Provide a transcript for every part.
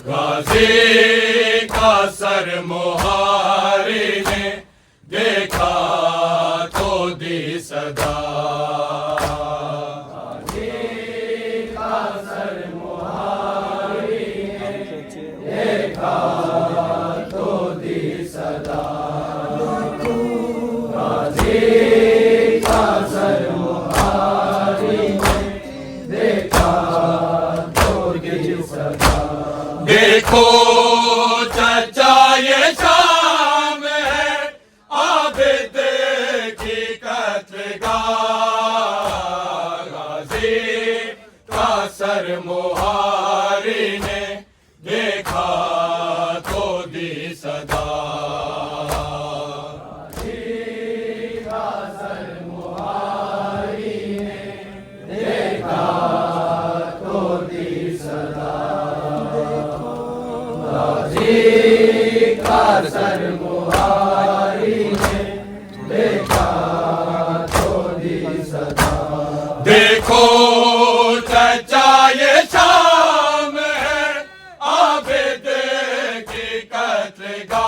गाजी का सर मुहारी ने देखा तो दी सदा। गाजी का सर मुहारी ने देखा तो दी सदा। गाजी का सर मुहारी ने देखा तो दी सदा। देखो चचा ये शाम है आबिद की कत्लगाह। गाजी का सर मुहारी ने देखा तो दी सदा। गाजी का सर मुहारी ने देखा तो दी सदा। गाजी का सर मुहारी ने देखा तो दी सदा। देखो चचा ये शाम है आबिद की कत्लगाह।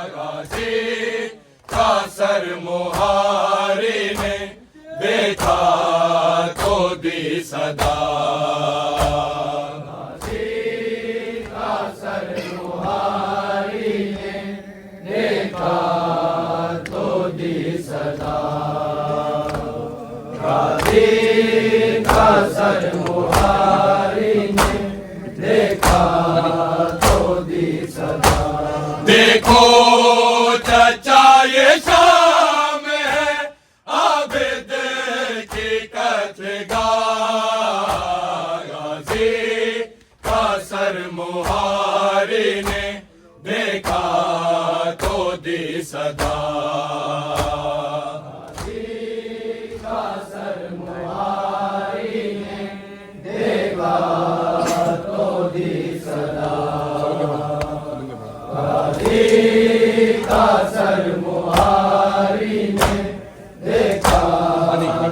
गाजी का सर मुहारी ने देखा तो दी सदा। गाजी का सर मुहारी ने देखा तो दी सदा। देखो चचा ये शाम है आबिद की कत्लगाह। गाजी का सर मुहारी ने देखा तो दी सदा। गाजी का सर मुहारी ने देखा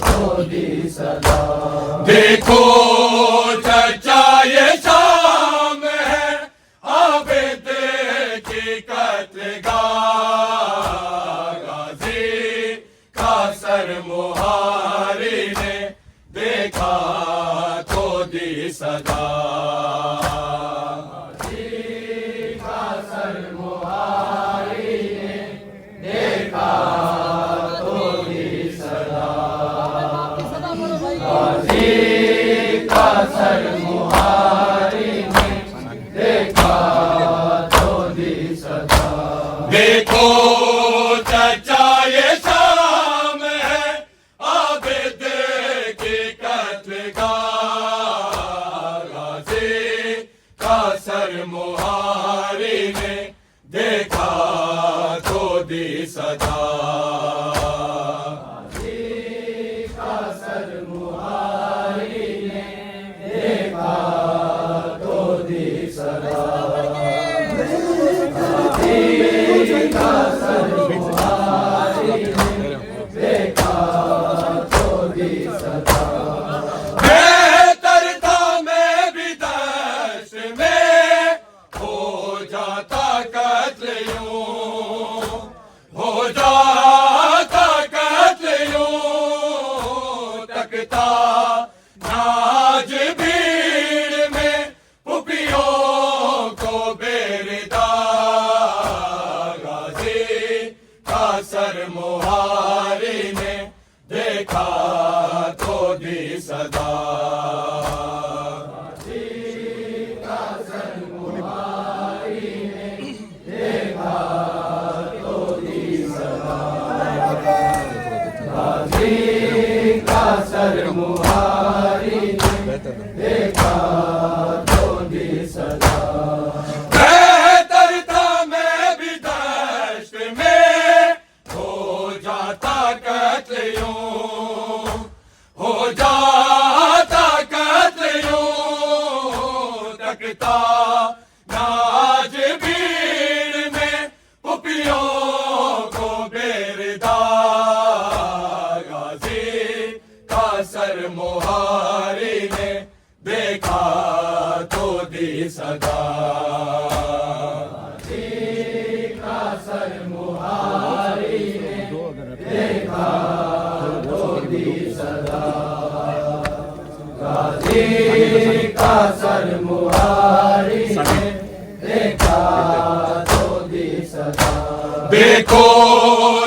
तो दी सदा। देखो चचा ये शाम है आबिद की कत्लगाह। गाजी का सर मुहारी ने देखा तो दी सदा। गाजी का सर मुहारी ने देखा तो दी सदा। देखो चचा ये शाम है आबिद की कत्लगाह। गाजी का सर मुहारी ने देखा तो दी सदा। बेहतर था मैं भी दस्त में हो जाता कत्ल यूं, हो जाता कत्ल यूं। तकता नाज भीड़ में पुपियों को बेरदा। गाजी का सर मुहारी ने देखा तो दी सदा। गाजी का सर मुहारी ने देखा तो दी सदा। गाजी का सर मुहारी ने देखा तो दी सदा। बेहतर था मैं भी दश्त में हो जाता कत्ल यूं, हो जाता कत्ल यूं। तकता नाज भीड़ में पुपियों को बेरदा। गाजी का सर मुहारी ने देखा तो दी सदा का सर मुहारी ने देखा तो दी सदा गाजी का सर मुहारी ने देखा तो दी सदा देखो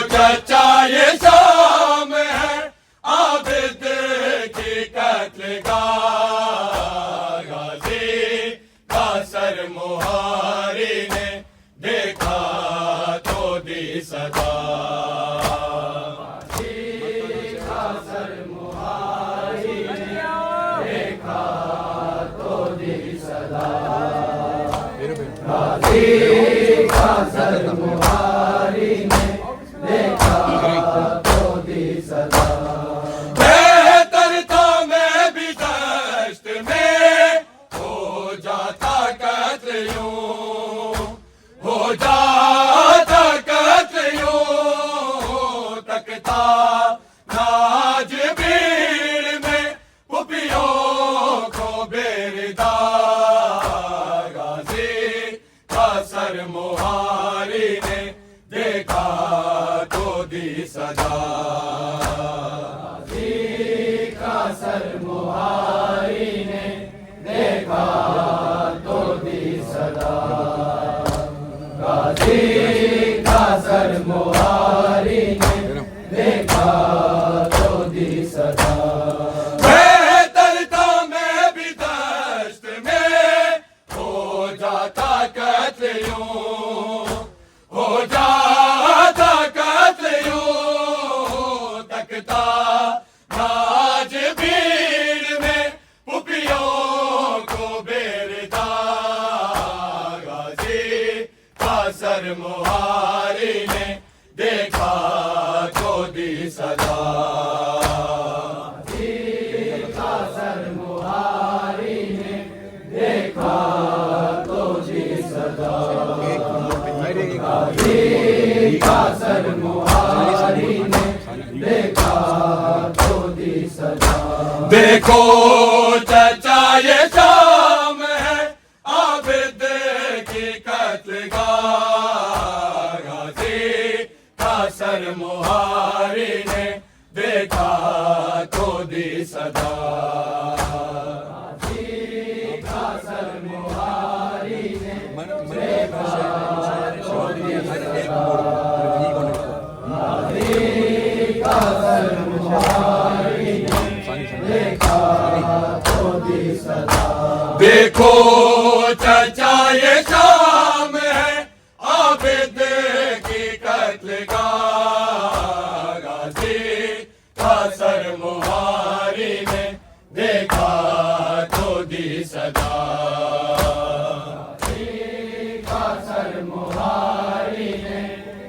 चचा ये शाम है आबिद की कत्लगाह गाजी का सर मुहारी ने देखा तो दी सदा का सर मुहारी ने देखा तो दी सदा गाजी का सर मुहारी ने देखा तो दी सदा बेहतर था मैं भी दश्त में हो जाता कत्ल यूं हो जाता कत्ल यूं तकता नाज भीड़ में पुपियों को बेरदा गाजी का सर मुहारी ने देखा तो दी सदा का सर मुहारी ने देखा तो दी सदा गाजी का सर मुहारी ने देखा तो दी सदा बेहतर था मैं भी दश्त में हो जाता कत्ल यूं हो जाता कत्ल यूं तकता नाज भीड़ में पुपियों को बेरदा गाजी का सर मुहारी ने देखा तो दी सदा का सर मुहारी ने देखा तो दी सदा का सर मुहारी ने देखा तो दी सदा देखो चचा ये शाम है आबिद की कत्लगाह गाजी का सर मुहारी ने देखा तो दी सदा का सर मुहारी ने देखा तो दी सदा का सर मुहारी ने देखा तो दी सदा देखो चचा ये शाम है आबिद की कत्लगाह गाजी का सर मुहारी ने देखा तो दी सदा का सर मुहारी ने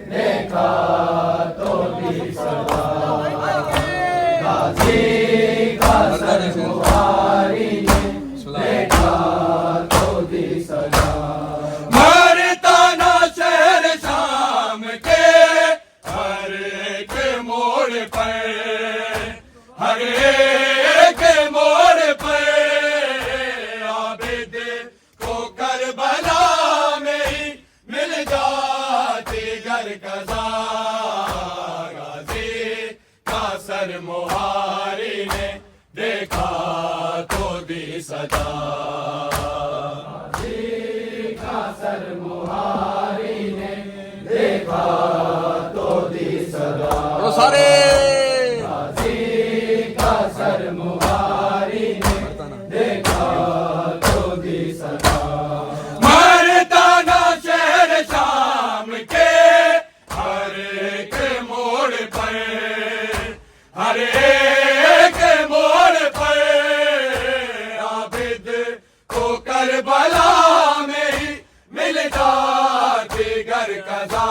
देखा तो दी सदा गाजी का सर मुहारी ने देखा तो दी सदा मरता ना शहर शाम के हर एक मोड़ पर हर एक मोड़ पर आबिद को करबला में ही मिल जाती घर कज़ा गाजी का सर मुहारी ने देखा तो दी सदा का सर मुहारी ने देखा तो दी सदा सारे गाजी का सर मुहारी ने देखा तो दी सदा मरता ना शहर शाम के हर एक मोड़ पर हर एक मोड़ पर आबिद को करबला में ही मिल जाती घर कज़ा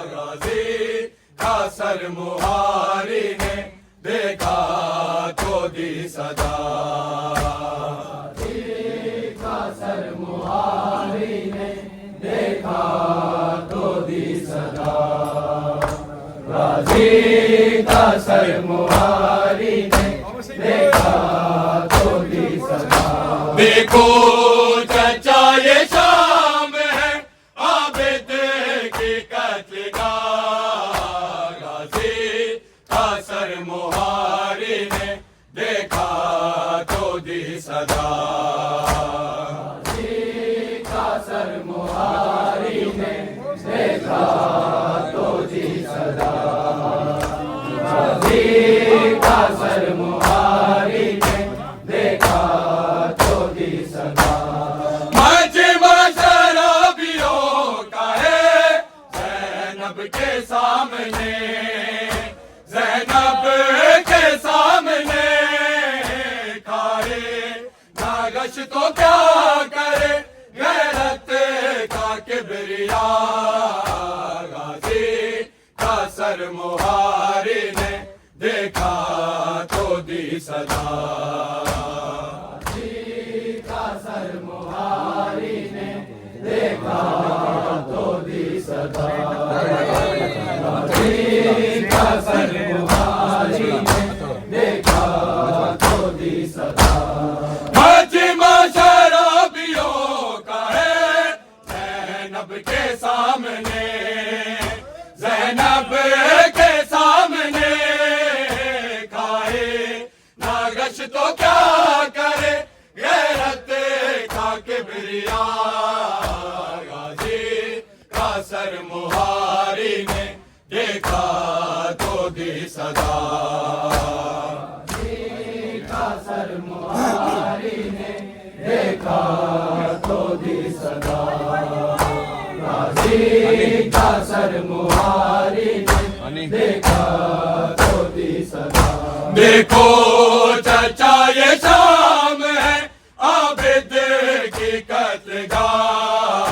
गाजी का सर मुहारी ने देखा तो दी सदा का सर मुहारी ने देखा तो दी सदा गाजी का सर मुहारी ने देखा तो दी देखो चचा ये शाम है आबिद की कत्लगाह, गाजी का सर मुहारी ने देखा तो दी सदा, गाजी का सर मुहारी ने देखा तो दी सदा, गाजी का सर मुहारी ने देखा तो दी सदा। मजमा शराबियों का है ज़ैनब के सामने, ज़ैनब के सामने खाए नागश तो क्या करे गैरत का किबरिया, गाजी का सर मुहारी ने देखा तो दी सदा, गाजी का सर मुहारी ने देखा तो दी सदा, गाजी का सर मुहारी ने देखा तो दी सदा। मजमा शराबियों का है ज़ैनब के सामने, ज़ैनब के सामने खाए नागश तो क्या करे गैरत का किबरिया, गाजी का सर मुहारी ने देखा तो दी सदा, गाजी का सर मुहारी ने देखा तो दी सदा, गाजी का सर मुहारी ने देखा तो दी सदा। देखो चचा ये शाम है आबिद की कत्लगाह,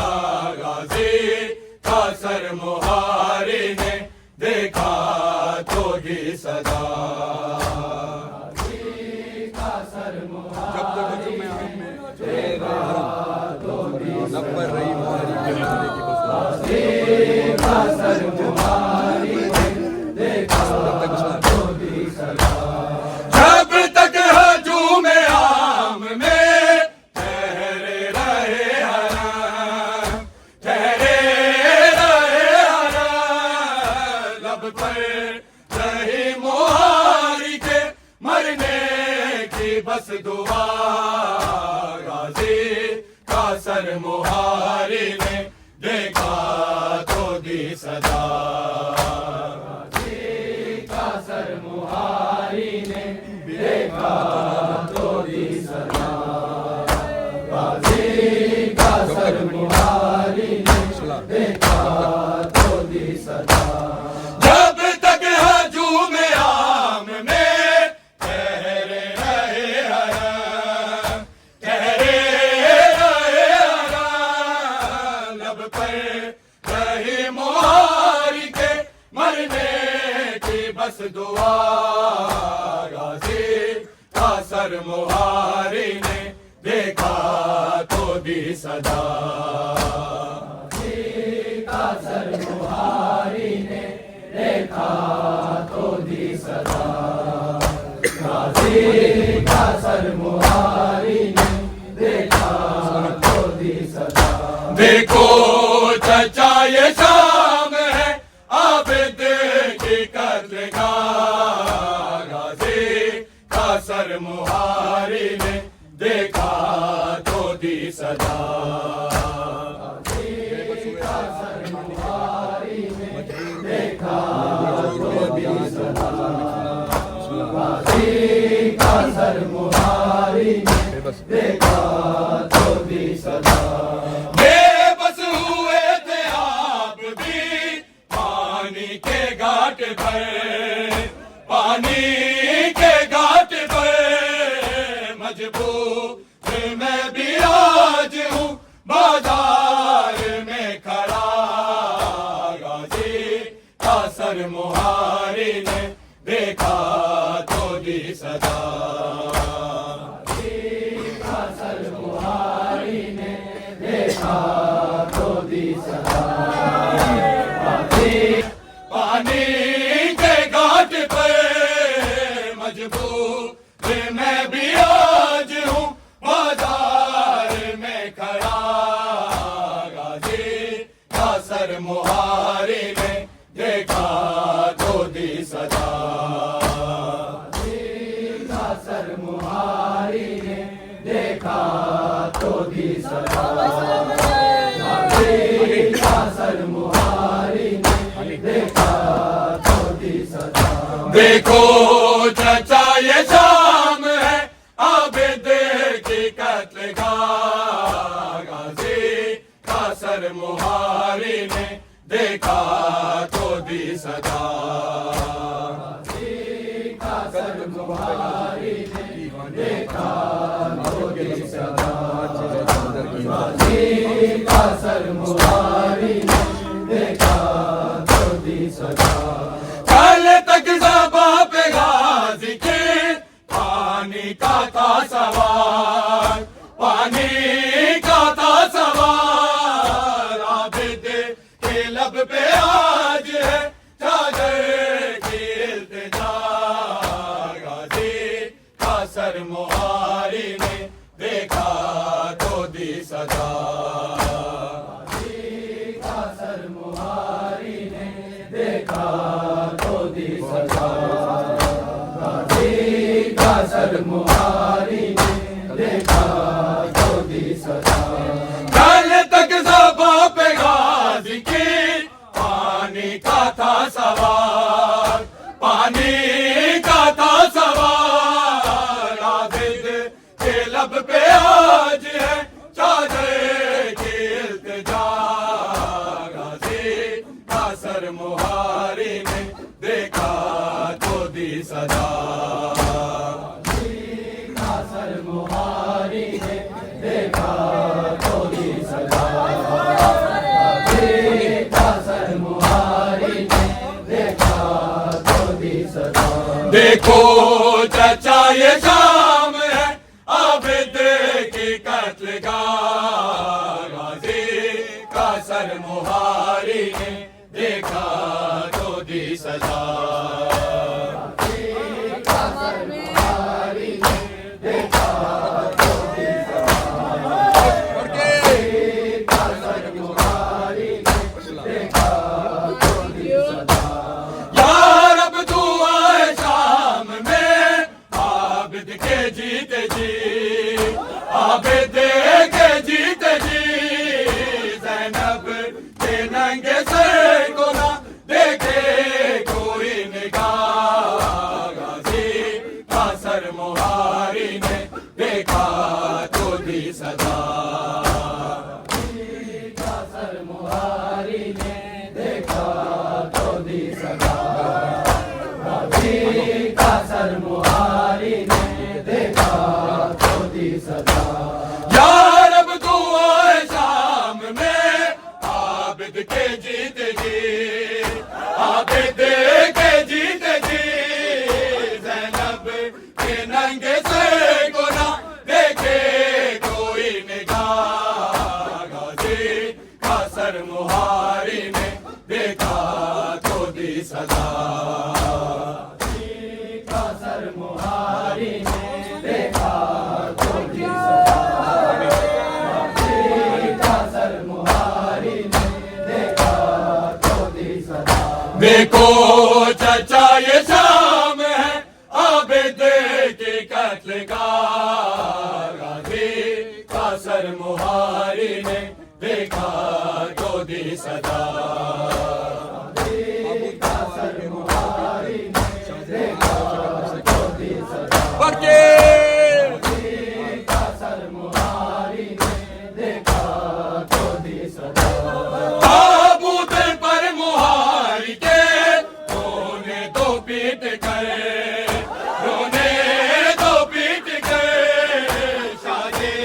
गाजी का सर मुहारी ने देखा तो दी सदा, गाजी का सर मुहारी ने देखा तो दी सदा, गाजी का सर मुहारी ने देखा तो दी सदा। जब तक हजूम आम में ठहरे रहे हराम, ठहरे रहे हराम, लब पर रही मुहारी के मरने की बस दुआ, गाजी का सर मुहारी ने देखा तो दी सदा, गाजी का सर मुहारी ने देखा तो दी सदा, गाजी का सर मुहारी ने देखा तो दी सदा। जब तक हजूम आम में ठहरे रहे हराम, ठहरे रहे हराम, लब पर रही मुहारी के मरने की बस दुआ, गाजी का सर मुहारी ने देखा तो दी सदा, गाजी का सर मुहारी ने देखा तो दी सदा, गाजी का सर मुहारी ने देखा तो दी सदा। देखो चचा ये शाम है आबिद की कत्लगाह, गाजी का सर मुहारी ने देखा तो दी सदा, गाजी का सर मुहारी ने देखा तो दी सदा, गाजी का सर मुहारी ने देखा तो दी सदा। बेबस हुए थे आप भी पानी के घाट पर, पानी के घाट पर, मजबूर मैं भी आज हूँ बाजार में खड़ा, गाजी का सर मुहारी ने देखा तो दी सदा, गाजी का सर मुहारी ने देखा तो दी सदा, गाजी पानी के घाट पर मजबूर मैं भी आज हूँ सर मुहारी ने देखा तो दी सजा। का सर मुहारी ने देखा तो दी सजा। का सर मुहारी ने देखा तो दी सजा। देखो चचा ये शाम है आबिद की कत्ल गाजी का सर मुहारी ने देखा तो दी सजा। का सर मुहारी ने देखा तो दी सजा। का सर मुहारी ने देखा तो दी सजा। कल तक ज़बा पे गाजी के पानी का था सवार, पानी का था सवार। आबिद के लब पे आज है चादर की इल्तिजा। गाजी का सर मुहारी ने देखा तो दी सजा। का सर मुहारी ने देखा तो दी सजा। का सर मुहारी ने देखा तो दी सजा। कल तक ज़बा पे गाजी की पानी का था सवार, पानी का था सवार। आबिद के लब पे आज है चादर की इल्तिजा। गाजी का सर मुहारी ने देखा तो दी सजा। का सर मुहारी ने देखा तो दी सजा। का सर मुहारी ने देखा तो दी सजा। देखो चचा ये शाम है आबिद की कत्ल गाजी का सर मुहारी ने देखा तो दी सजा। का सर मुहारी ने देखा तो दी सजा। का सर मुहारी ने देखा तो दी सजा। यार अब दुआ शाम में आबिद के जीते जी, आबिद के जीते जी। ज़ैनब के नंगे सर को ना देखे कोई निगाह। गाजी का सर मुहारी ने देखा तो दी सजा। का सर मुहारी ने देखा तो दी सजा। का सर मुहारी ने देखा तो दी सजा। यार अब दुआ शाम में आबिद के जीते जी, आबिद के जीते जी। ज़ैनब के नंगे से को ना देखे कोई निगाह। गाजी का सर मुहारी ने देखा तो दी सजा। का सर मुहारी ने देखा तो दी सजा। का सर मुहारी ने देखा तो दी सजा। देखो चचा ये शाम है आबिद की कत्ल गाजी का सर मुहारी ने देखा तो दी सजा। का सर मुहारी ने देखा तो दी सजा। का सर मुहारी ने देखा तो दी सजा। ताबूत पर मुहारी के रोने दो पीट कर, रोने दो पीट कर। शादी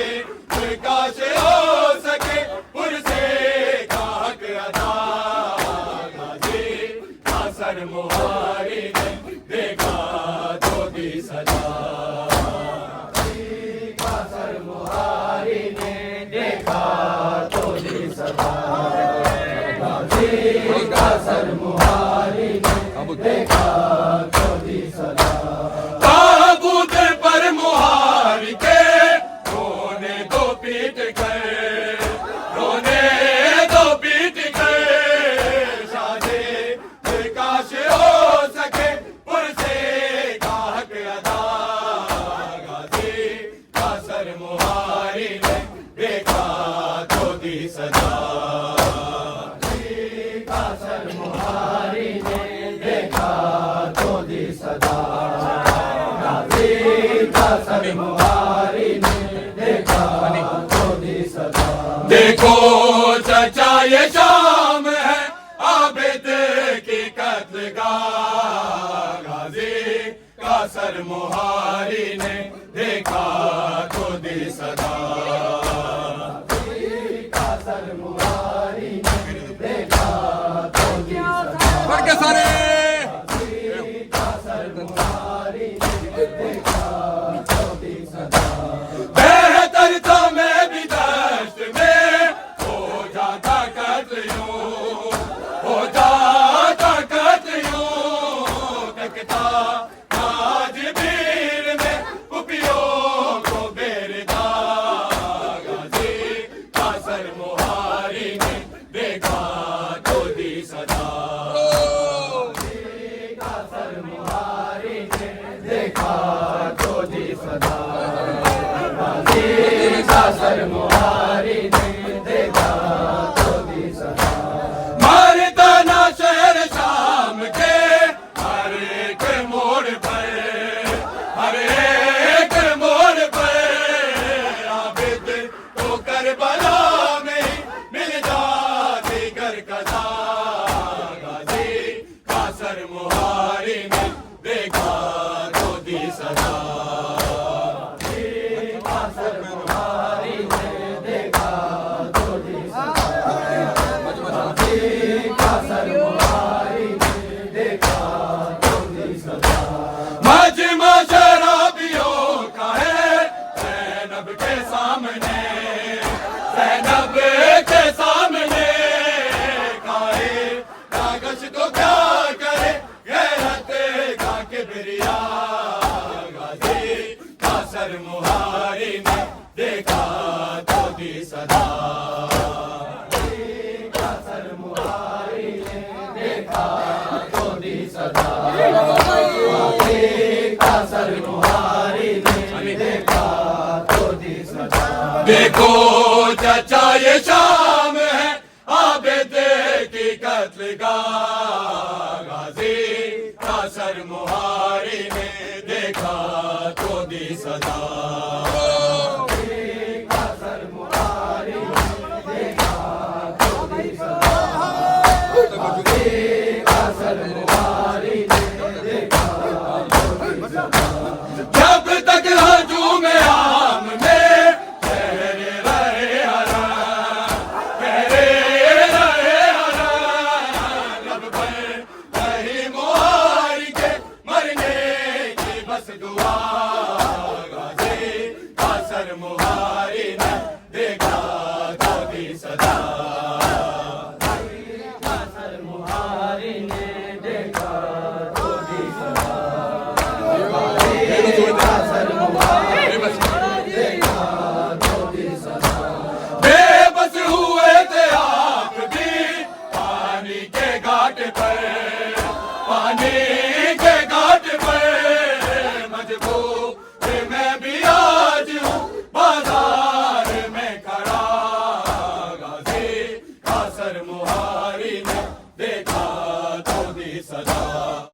प्रकाश हो सके पुरसे का हक अदा। गाजी का सर मुहारी ने देखा तो दी सजा। का सर मुहारी ने देखा तो दी सजा। का सर मुहारी ने देखा तो दी सजा। ताबूत पर मुहारी के रोने दो पीट कर। मुहारी ने देखा तो दी सजा। कासर मुहारी ने देखा तो दी सजा। कासर मुहारी ने देखा तो दी सजा। देखो चचा ये शाम है आबिद की कत्लगाह। गाजी कासर मुहारी ने देखा तो दी सदा। कासर मुहारी ने देखा तो दी सदा। बढ़ के सारे कासर मुहारी ने देखा तो दी सदा। बेहतर था मैं भी दश्त में हो जाता कत्ल यूं, हो जाता कत्ल यूं। तकता आज भीड़ में कुपियों को बेरदा। गाजी कासर मुहारी ने देखा तो दी सदा। कासर मुहारी ने देखा तो दी सदा। कासर मुहारी ने देखा तो दी सदा। मारता ना शहर शाम के हर एक मोड़ पर, हर एक मोड़ पर। आबिद तो करबला में मिल जाती घर कजा। गाजी कासर मुहारी ने देखा तो दी सजा। कासर मुहारी ने देखा तो दी सजा। कासर मुहारी ने देखा तो दी सजा। मजमा शराबियों का है ज़ैनब के सामने, ज़ैनब के सामने। काहे कागज को क्या करे गैरत का किबरिया। गाजी कासर मुहारी ने देखा तो दी सदा। कासर मुहारी ने देखा तो दी सदा। कासर मुहारी ने देखा तो दी सदा। देखो चचा ये शाम है आबिद की कत्लगाह। गाजी कासर मुहारी ने देखा तो दी सदा। कासर मुहारी ने देखा तो दी सदा। कासर मुहारी ने देखा तो दी सदा। जब तक हजूम आम में चेहरे रहे हरा, चेहरे रहे हरा। लब पर रही मुहारी के मरने की बस दुआ। गाजी कासर मुहारी ने देखा तो दी सदा। कासर मुहारी ने देखा तो दी सदा।